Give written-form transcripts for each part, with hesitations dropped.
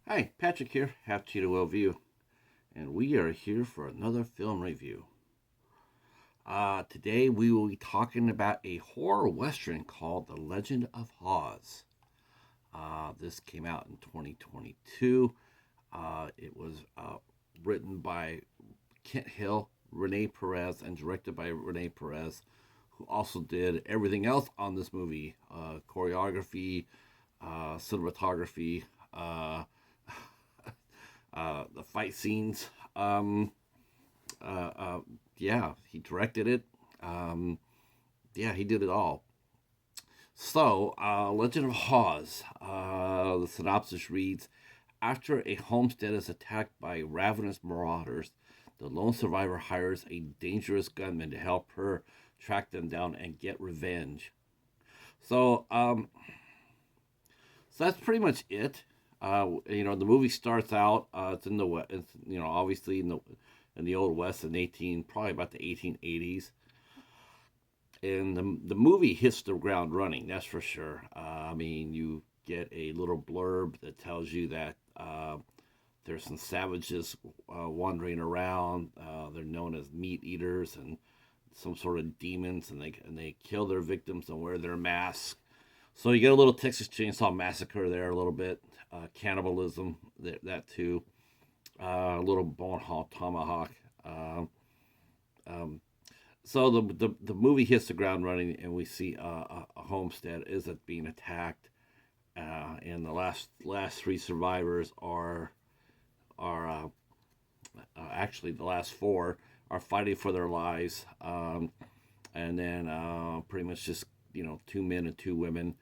Hi, Patrick here, Half Cheetah Well View, and we are here for another film review. Today we will be talking about a horror western called The Legend of Hawes. This came out in 2022. It was written by Kent Hill, Rene Perez, and directed by Rene Perez, who also did everything else on this movie: choreography, cinematography, uh, the fight scenes. Uh, uh, yeah, he directed it. Um, yeah, he did it all. So, Legend of Hawes. The synopsis reads: After a homestead is attacked by ravenous marauders, the lone survivor hires a dangerous gunman to help her track them down and get revenge. So, so that's pretty much it. The movie starts out. It's in the West. It's, obviously in the old West in probably about the 1880s. And the movie hits the ground running. That's for sure. I mean, you get a little blurb that tells you that there's some savages wandering around. They're known as meat eaters and some sort of demons, and they kill their victims and wear their masks. So you get a little Texas Chainsaw Massacre there, a little bit cannibalism, that too, a little bone tomahawk. Uh, um, so the movie hits the ground running, and we see a homestead is being attacked, and the last three survivors are actually the last four are fighting for their lives, and then pretty much just two men and two women.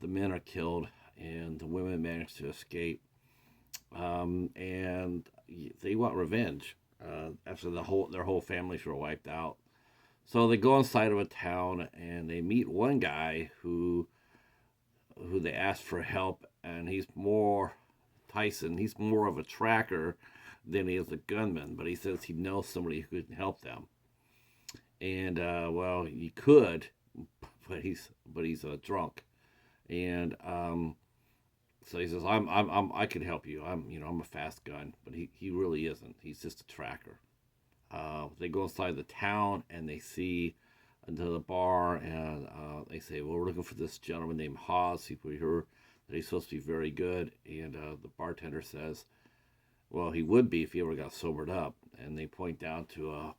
The men are killed, and the women manage to escape, and they want revenge after their whole families were wiped out. So they go inside of a town and they meet one guy who they ask for help, and he's more Tyson. He's more of a tracker than he is a gunman, but he says he knows somebody who can help them. And well, he could, but he's drunk, and so he says, I can help you. I'm a fast gun, but he really isn't. He's just a tracker. They go inside the town and they see into the bar, and they say, well, we're looking for this gentleman named Hawes. We heard that he's supposed to be very good. And the bartender says, well, he would be if he ever got sobered up. And they point down to a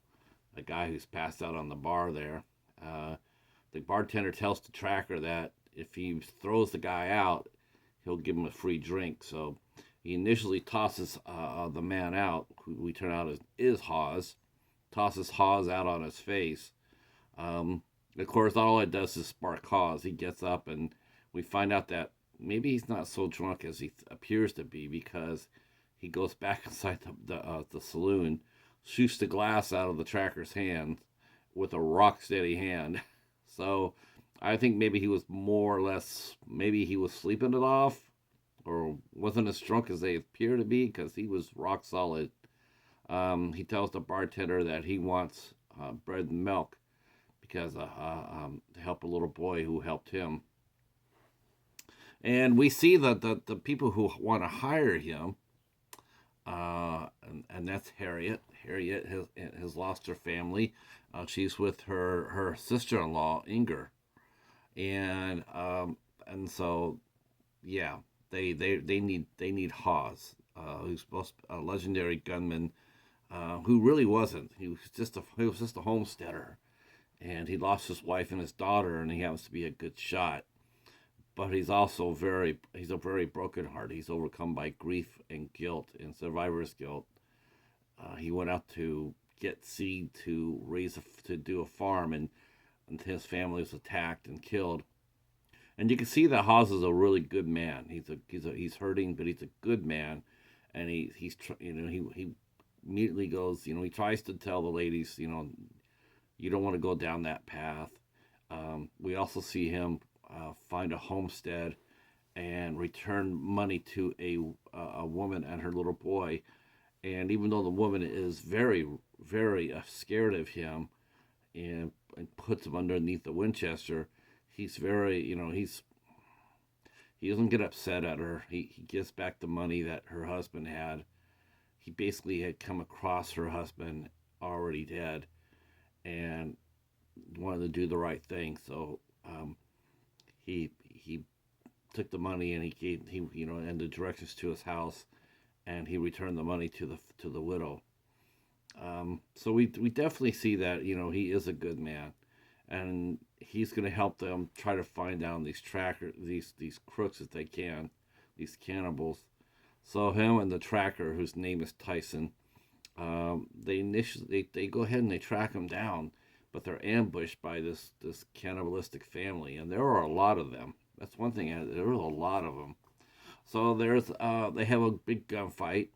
guy who's passed out on the bar there. Uh, the bartender tells the tracker that if he throws the guy out, he'll give him a free drink. So he initially tosses the man out, who we turn out is Hawes, tosses Hawes out on his face. Um, of course, all it does is spark Hawes. He gets up, and we find out that maybe he's not so drunk as he appears to be, because he goes back inside the saloon, shoots the glass out of the tracker's hand with a rock steady hand. So I think maybe he was more or less, maybe he was sleeping it off, or wasn't as drunk as they appear to be, because he was rock solid. He tells the bartender that he wants bread and milk because to help a little boy who helped him. And we see that the people who want to hire him, and that's Harriet. Harriet has lost her family. She's with her sister in law Inger, and so yeah, they need Hawes, who's supposed a legendary gunman, who really wasn't. He was just a homesteader, and he lost his wife and his daughter, and he happens to be a good shot. But he's a very broken heart. He's overcome by grief and guilt and survivor's guilt. He went out to get seed to do a farm, and his family was attacked and killed. And you can see that Haas is a really good man. He's hurting, but he's a good man, and he immediately goes, he tries to tell the ladies, you don't want to go down that path. We also see him find a homestead and return money to a woman and her little boy. And even though the woman is very, very scared of him, and puts him underneath the Winchester, he's very, He doesn't get upset at her. He gives back the money that her husband had. He basically had come across her husband already dead and wanted to do the right thing. So he took the money and and the directions to his house, and he returned the money to the widow. So we definitely see that he is a good man, and he's going to help them try to find down these crooks if they can, these cannibals. So him and the tracker, whose name is Tyson, they go ahead and they track him down, but they're ambushed by this cannibalistic family, and there are a lot of them. That's one thing. There are a lot of them. So they have a big gunfight,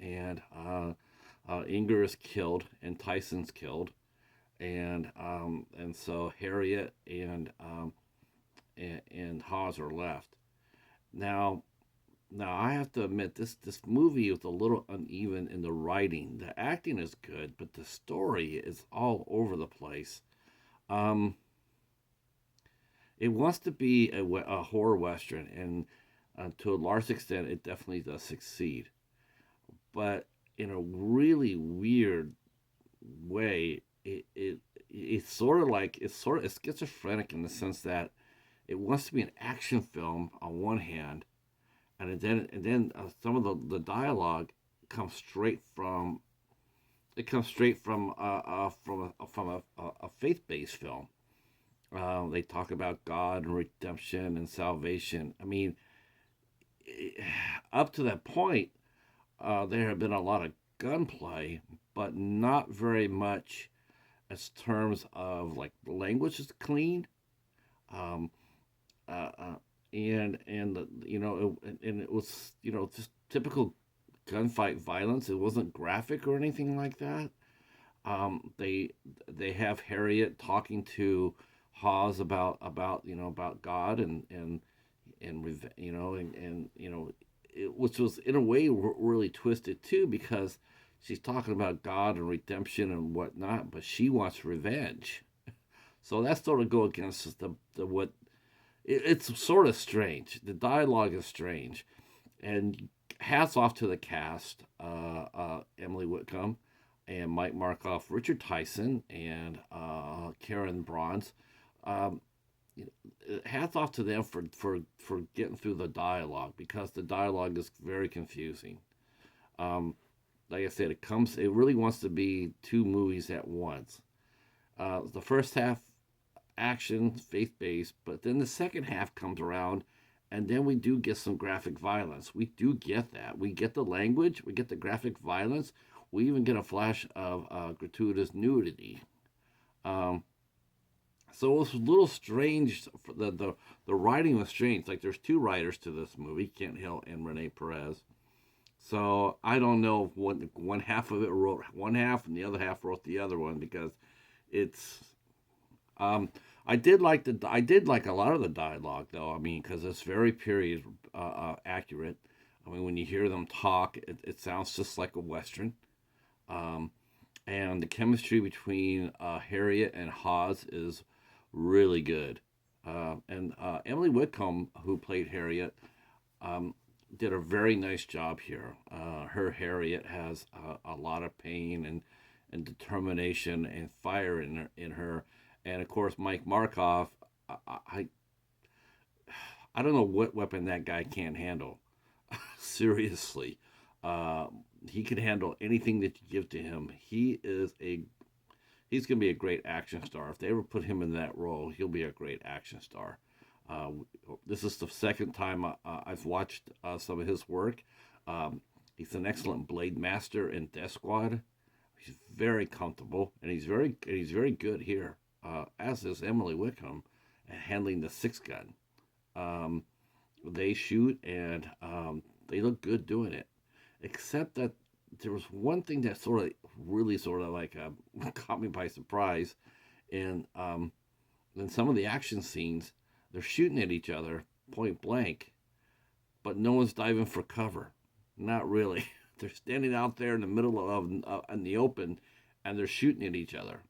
and Inger is killed and Tyson's killed, and so Harriet and Hawes are left. Now now I have to admit this movie was a little uneven in the writing. The acting is good, but the story is all over the place. Um, it wants to be a horror western, and to a large extent, it definitely does succeed. But in a really weird way, it's sort of like it's schizophrenic in the sense that it wants to be an action film on one hand, and then some of the dialogue comes straight from a faith based film. They talk about God and redemption and salvation. I mean, up to that point, there have been a lot of gunplay, but not very much as terms of like the language is clean, um, uh, uh, and and it was just typical gunfight violence. It wasn't graphic or anything like that. They have Harriet talking to Hawes about God and which was in a way really twisted too, because she's talking about God and redemption and whatnot, but she wants revenge. So that's sort of go against the what it's sort of strange. The dialogue is strange, and hats off to the cast: Emily Whitcomb and Mike Markoff, Richard Tyson, and Karen Bronze. Um, Hats off to them for getting through the dialogue, because the dialogue is very confusing. Um, like I said, it really wants to be two movies at once. The first half action, faith based, but then the second half comes around, and then we do get some graphic violence. We do get that. We get the language. We get the graphic violence. We even get a flash of gratuitous nudity. Um, so it was a little strange. The writing was strange. Like there's two writers to this movie, Kent Hill and Rene Perez. So I don't know if one half of it wrote one half and the other half wrote the other one, because it's um, I did like a lot of the dialogue though. I mean, because it's very period accurate. I mean, when you hear them talk, it sounds just like a western. Um, and the chemistry between Harriet and Hawes is really good. And Emily Whitcomb, who played Harriet, um, did a very nice job here. Her Harriet has a lot of pain and determination and fire in her. And of course, Mike Markoff, I, I I don't know what weapon that guy can't handle. Seriously, uh, he can handle anything that you give to him. He's gonna be a great action star. If they ever put him in that role, he'll be a great action star. Uh, this is the second time I've watched some of his work. Um, he's an excellent blade master in Death Squad. He's very comfortable, and he's very good here. As is Emily Wickham, at handling the six gun. Um, they shoot, and they look good doing it. Except that there was one thing that sort of like caught me by surprise. And in some of the action scenes, they're shooting at each other point blank, but no one's diving for cover. Not really. They're standing out there in the middle of in the open, and they're shooting at each other.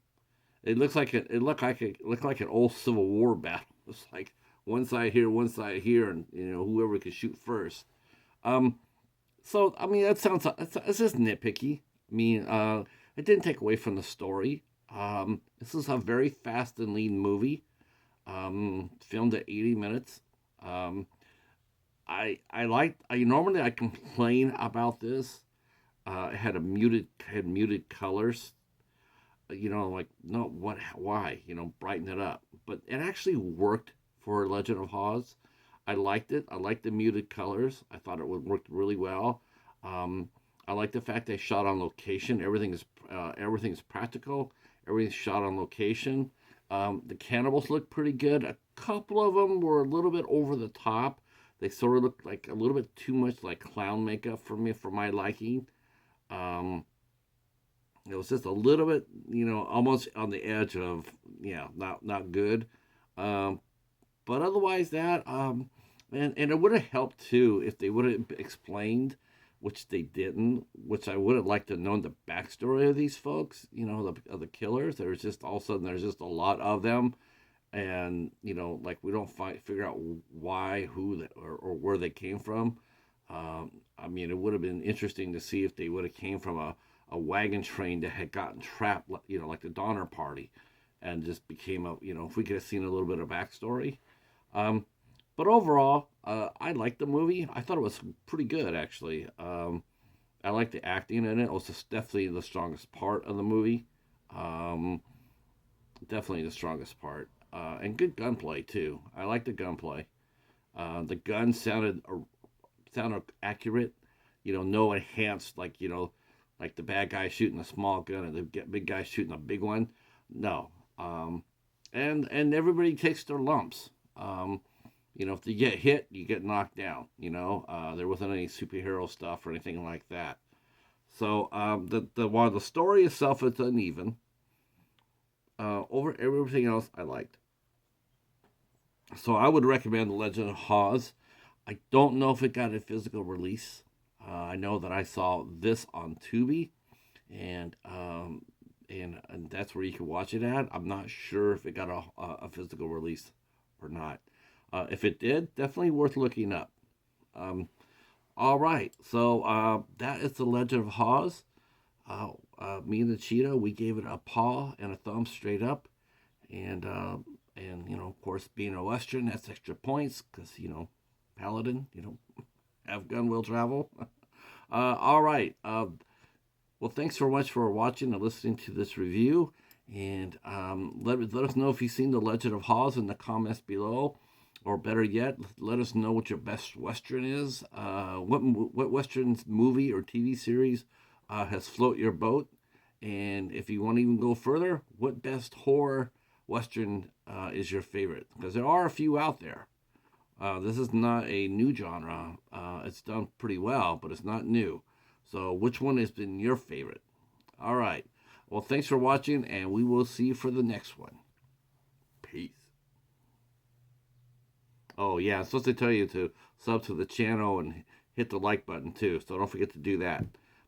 It looked like an old Civil War battle. It's like one side here, and whoever could shoot first. Um, so I mean, it's just nitpicky. I mean, it didn't take away from the story. This is a very fast and lean movie, filmed at 80 minutes. Um, I normally I complain about this. It had muted colors. Like, no, what, why, brighten it up. But it actually worked for Legend of Hawes. I liked it. I liked the muted colors. I thought it would work really well. Um, I like the fact they shot on location. Everything's practical. Everything's shot on location. The cannibals look pretty good. A couple of them were a little bit over the top. They sort of looked like a little bit too much like clown makeup for my liking. Um, it was just a little bit, almost on the edge of, yeah, not good. Um, but otherwise, and it would have helped too if they would have explained, which they didn't. Which I would have liked to know the backstory of these folks, of the killers. There's just all of a sudden there's just a lot of them, and like we don't figure out why, or where they came from. I mean, it would have been interesting to see if they would have came from a wagon train that had gotten trapped, like the Donner Party, and just became if we could have seen a little bit of backstory. Um, but overall, I liked the movie. I thought it was pretty good, actually. I liked the acting in it. It was definitely the strongest part of the movie. Um, Definitely the strongest part. And good gunplay, too. I like the gunplay. The gun sounded accurate. No enhanced, like the bad guy shooting a small gun and the big guy shooting a big one. No. And everybody takes their lumps. If you get hit, you get knocked down. There wasn't any superhero stuff or anything like that. So while the story itself is uneven, over everything else I liked. So I would recommend The Legend of Hawes. I don't know if it got a physical release. I know that I saw this on Tubi, and and that's where you can watch it at. I'm not sure if it got a physical release or not. If it did, definitely worth looking up. Um, all right, so that is The Legend of Hawes. Me and the Cheetah, we gave it a paw and a thumb straight up, and of course, being a Western, that's extra points because Paladin, have gun will travel. All right. Well, thanks so much for watching and listening to this review. And let us know if you've seen The Legend of Hawes in the comments below. Or better yet, let us know what your best Western is. What Western movie or TV series has float your boat. And if you want to even go further, what best horror Western is your favorite? Because there are a few out there. This is not a new genre. It's done pretty well, but it's not new. So which one has been your favorite? All right. Well, thanks for watching, and we will see you for the next one. Peace. Oh, yeah, I'm supposed to tell you to sub to the channel and hit the like button, too. So don't forget to do that.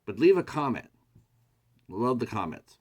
But leave a comment. Love the comments.